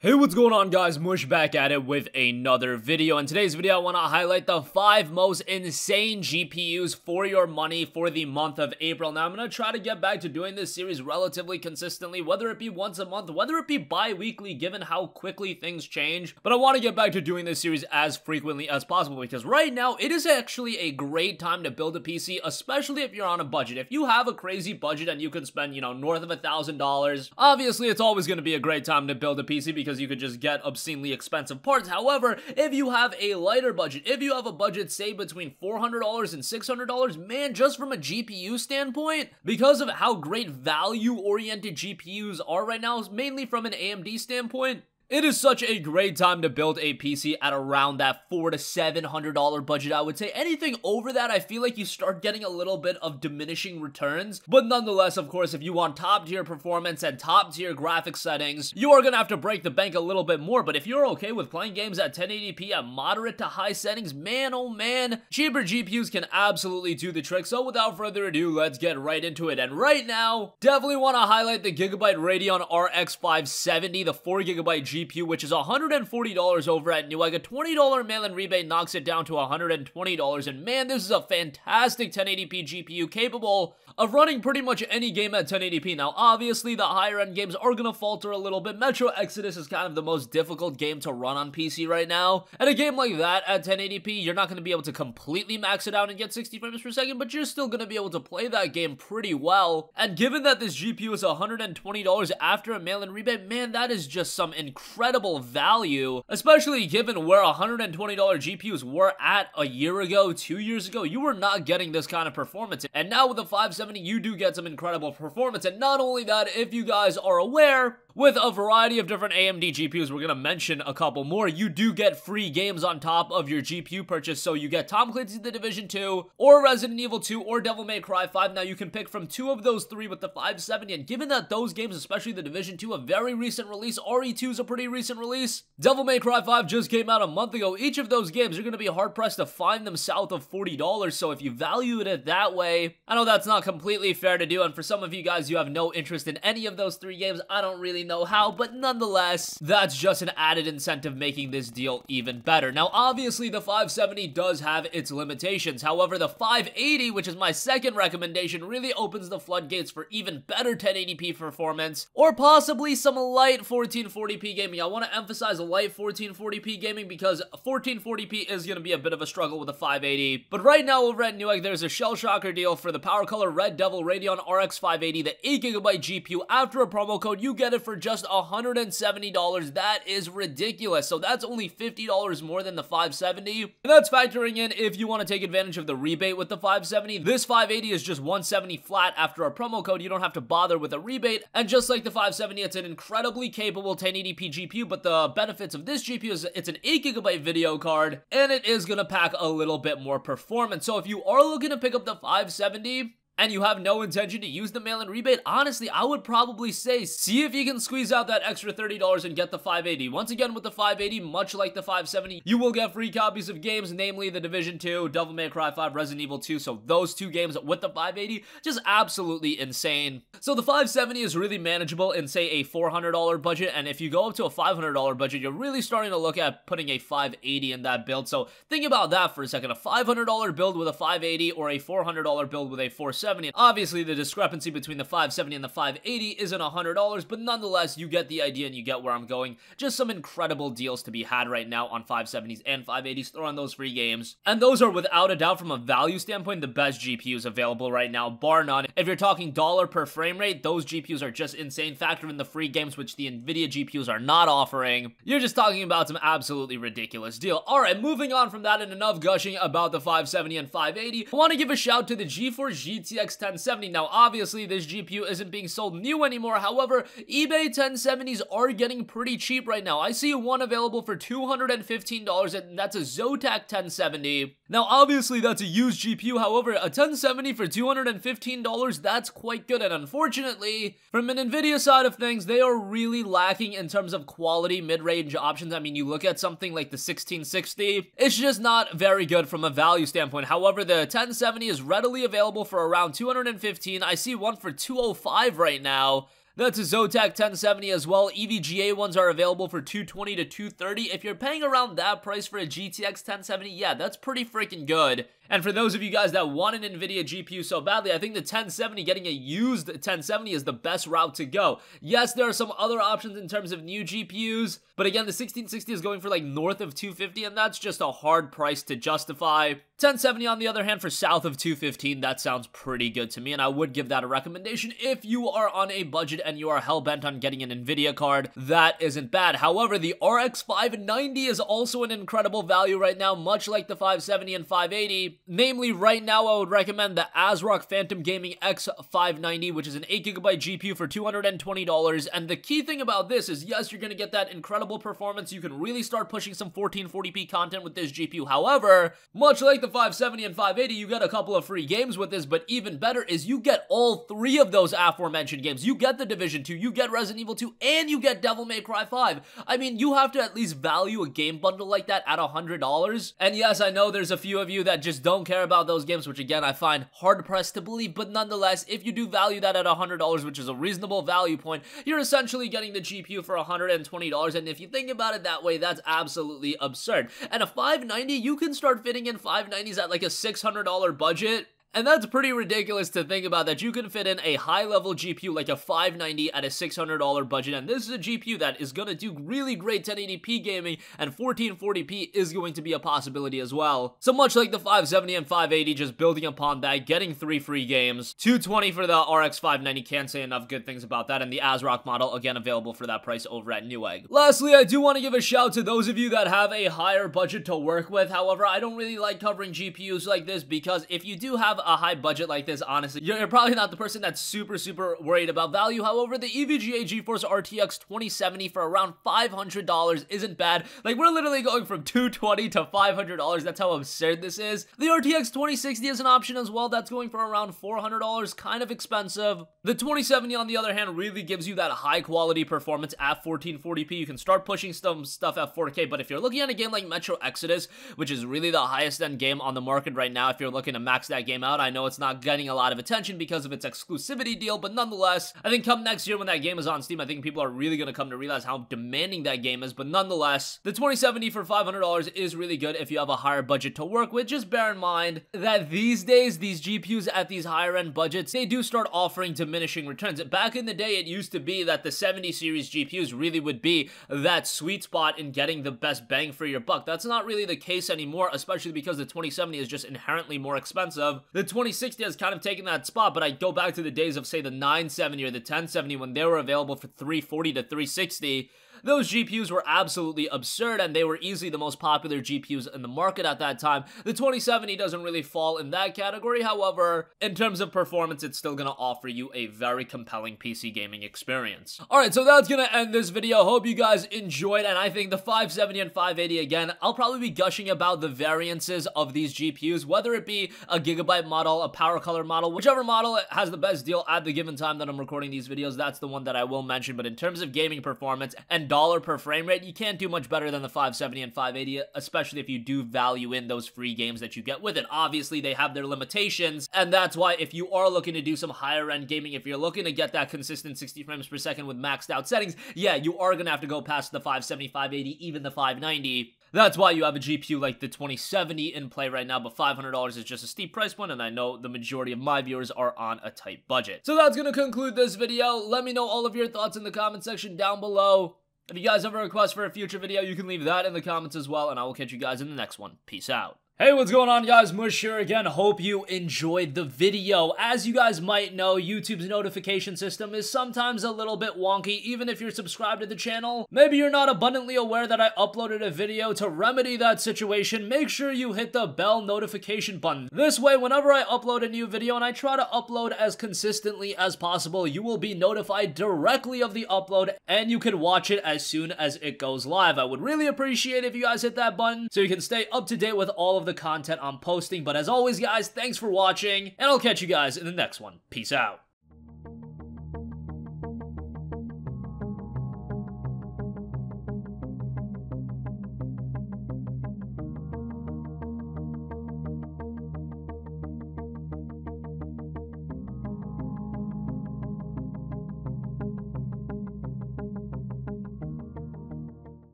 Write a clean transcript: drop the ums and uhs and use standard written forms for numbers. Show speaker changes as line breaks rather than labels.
Hey, what's going on, guys? Mush back at it with another video. In today's video, I want to highlight the 5 most insane GPUs for your money for the month of April. Now, I'm going to try to get back to doing this series relatively consistently, whether it be once a month, whether it be bi-weekly, given how quickly things change. But I want to get back to doing this series as frequently as possible, because right now, it is actually a great time to build a PC, especially if you're on a budget. If you have a crazy budget and you can spend, north of $1,000, obviously, it's always going to be a great time to build a PC, because you could just get obscenely expensive parts. However, if you have a lighter budget, if you have a budget, say, between $400 and $600, man, just from a GPU standpoint, because of how great value-oriented GPUs are right now, mainly from an AMD standpoint, it is such a great time to build a PC at around that $400 to $700 budget, I would say. Anything over that, I feel like you start getting a little bit of diminishing returns. But nonetheless, of course, if you want top-tier performance and top-tier graphics settings, you are going to have to break the bank a little bit more. But if you're okay with playing games at 1080p at moderate to high settings, man, oh man, cheaper GPUs can absolutely do the trick. So without further ado, let's get right into it. And right now, definitely want to highlight the GIGABYTE Radeon RX 570, the 4GB GPU, which is $140 over at Newegg. A $20 mail-in rebate knocks it down to $120, and man, this is a fantastic 1080p GPU capable of running pretty much any game at 1080p. Now, obviously, the higher-end games are gonna falter a little bit. Metro Exodus is kind of the most difficult game to run on PC right now, and a game like that at 1080p, you're not gonna be able to completely max it out and get 60 frames per second, but you're still gonna be able to play that game pretty well. And given that this GPU is $120 after a mail-in rebate, man, that is just some incredible value, especially given where $120 GPUs were at a year ago, 2 years ago. You were not getting this kind of performance, and now with the 570, you do get some incredible performance. And not only that, if you guys are aware, with a variety of different AMD GPUs, we're gonna mention a couple more, you do get free games on top of your GPU purchase. So you get Tom Clancy's The Division 2, or Resident Evil 2, or Devil May Cry 5. Now you can pick from 2 of those 3 with the 570, and given that those games, especially The Division 2, a very recent release, RE2 is a pretty recent release, Devil May Cry 5 just came out a month ago, each of those games, you're gonna be hard-pressed to find them south of $40, so if you valued it that way, I know that's not completely fair to do, and for some of you guys, you have no interest in any of those 3 games. I don't really know how, but nonetheless, that's just an added incentive making this deal even better. Now, obviously, the 570 does have its limitations. However, the 580, which is my second recommendation, really opens the floodgates for even better 1080p performance, or possibly some light 1440p gaming. I want to emphasize light 1440p gaming because 1440p is going to be a bit of a struggle with the 580. But right now over at Newegg, there's a shell shocker deal for the Powercolor Radeon RX 580, the 8GB GPU. After a promo code, you get it for just $170. That is ridiculous. So that's only $50 more than the 570. And that's factoring in if you want to take advantage of the rebate with the 570. This 580 is just $170 flat after a promo code. You don't have to bother with a rebate. And just like the 570, it's an incredibly capable 1080p GPU, but the benefits of this GPU is it's an 8GB video card, and it is going to pack a little bit more performance. So if you are looking to pick up the 570, and you have no intention to use the mail-in rebate, honestly, I would probably say, see if you can squeeze out that extra $30 and get the 580. Once again, with the 580, much like the 570, you will get free copies of games, namely The Division 2, Devil May Cry 5, Resident Evil 2, so those 2 games with the 580, just absolutely insane. So the 570 is really manageable in, say, a $400 budget, and if you go up to a $500 budget, you're really starting to look at putting a 580 in that build. So think about that for a second. A $500 build with a 580 or a $400 build with a 470. Obviously, the discrepancy between the 570 and the 580 isn't $100, but nonetheless, you get the idea and you get where I'm going. Just some incredible deals to be had right now on 570s and 580s. Throw on those free games. And those are, without a doubt, from a value standpoint, the best GPUs available right now, bar none. If you're talking dollar per frame rate, those GPUs are just insane. Factor in the free games, which the Nvidia GPUs are not offering. You're just talking about some absolutely ridiculous deal. Alright, moving on from that and enough gushing about the 570 and 580, I want to give a shout to the GeForce GTX 1070. Now, obviously, this GPU isn't being sold new anymore. However, eBay 1070s are getting pretty cheap right now. I see one available for $215, and that's a Zotac 1070. Now, obviously, that's a used GPU. However, a 1070 for $215, that's quite good. And unfortunately, from an Nvidia side of things, they are really lacking in terms of quality mid-range options. I mean, you look at something like the 1660, it's just not very good from a value standpoint. However, the 1070 is readily available for around $215. I see one for $205 right now. That's a Zotac 1070 as well. EVGA ones are available for $220 to $230. If you're paying around that price for a GTX 1070, yeah, that's pretty freaking good. And for those of you guys that want an Nvidia GPU so badly, I think the 1070, getting a used 1070 is the best route to go. Yes, there are some other options in terms of new GPUs, but again, the 1660 is going for like north of $250, and that's just a hard price to justify. 1070, on the other hand, for south of $215, that sounds pretty good to me, and I would give that a recommendation if you are on a budget and you are hell-bent on getting an Nvidia card. That isn't bad. However, the RX 590 is also an incredible value right now, much like the 570 and 580. Namely, right now, I would recommend the ASROCK Phantom Gaming X590, which is an 8GB GPU for $220, and the key thing about this is, yes, you're going to get that incredible performance. You can really start pushing some 1440p content with this GPU. However, much like the 570 and 580, you get a couple of free games with this, but even better is you get all three of those aforementioned games. You get The Division 2, you get Resident Evil 2, and you get Devil May Cry 5. I mean, you have to at least value a game bundle like that at $100. And yes, I know there's a few of you that just don't care about those games, which again, I find hard-pressed to believe, but nonetheless, if you do value that at $100, which is a reasonable value point, you're essentially getting the GPU for $120, and if you think about it that way, that's absolutely absurd. And a 590, you can start fitting in 590s at like a $600 budget. And that's pretty ridiculous to think about, that you can fit in a high-level GPU like a 590 at a $600 budget, and this is a GPU that is going to do really great 1080p gaming, and 1440p is going to be a possibility as well. So much like the 570 and 580, just building upon that, getting 3 free games, $220 for the RX 590, can't say enough good things about that, and the ASROCK model, again, available for that price over at Newegg. Lastly, I do want to give a shout to those of you that have a higher budget to work with. However, I don't really like covering GPUs like this, because if you do have a high budget like this, honestly, you're probably not the person that's super worried about value. However, the EVGA GeForce RTX 2070 for around $500 isn't bad. Like, we're literally going from $220 to $500. That's how absurd this is. The RTX 2060 is an option as well. That's going for around $400, kind of expensive. The 2070, on the other hand, really gives you that high quality performance at 1440p. You can start pushing some stuff at 4K, but if you're looking at a game like Metro Exodus, which is really the highest end game on the market right now, if you're looking to max that game out, I know it's not getting a lot of attention because of its exclusivity deal, but nonetheless, I think come next year when that game is on Steam, I think people are really going to come to realize how demanding that game is. But nonetheless, the 2070 for $500 is really good if you have a higher budget to work with. Just bear in mind that these days, these GPUs at these higher end budgets, they do start offering diminishing returns. Back in the day, it used to be that the 70 series GPUs really would be that sweet spot in getting the best bang for your buck. That's not really the case anymore, especially because the 2070 is just inherently more expensive. The 2060 has kind of taken that spot, but I go back to the days of, say, the 970 or the 1070 when they were available for $340 to $360. Those GPUs were absolutely absurd, and they were easily the most popular GPUs in the market at that time. The 2070 doesn't really fall in that category. However, in terms of performance, it's still going to offer you a very compelling PC gaming experience. Alright, so that's going to end this video. Hope you guys enjoyed, and I think the 570 and 580, again, I'll probably be gushing about the variances of these GPUs, whether it be a Gigabyte model, a Powercolor model, whichever model has the best deal at the given time that I'm recording these videos, that's the one that I will mention. But in terms of gaming performance and dollar per frame rate, you can't do much better than the 570 and 580, especially if you do value in those free games that you get with it. Obviously, they have their limitations, and that's why if you are looking to do some higher end gaming, if you're looking to get that consistent 60 frames per second with maxed out settings, yeah, you are gonna have to go past the 570, 580, even the 590. That's why you have a GPU like the 2070 in play right now, but $500 is just a steep price point, and I know the majority of my viewers are on a tight budget. So that's gonna conclude this video. Let me know all of your thoughts in the comment section down below. If you guys have a request for a future video, you can leave that in the comments as well, and I will catch you guys in the next one. Peace out. Hey, what's going on, guys? Mush here again. Hope you enjoyed the video. As you guys might know, YouTube's notification system is sometimes a little bit wonky, even if you're subscribed to the channel. Maybe you're not abundantly aware that I uploaded a video. To remedy that situation, make sure you hit the bell notification button. This way, whenever I upload a new video, and I try to upload as consistently as possible, you will be notified directly of the upload, and you can watch it as soon as it goes live. I would really appreciate if you guys hit that button so you can stay up to date with all of the content I'm posting. But as always, guys, thanks for watching, and I'll catch you guys in the next one. Peace out.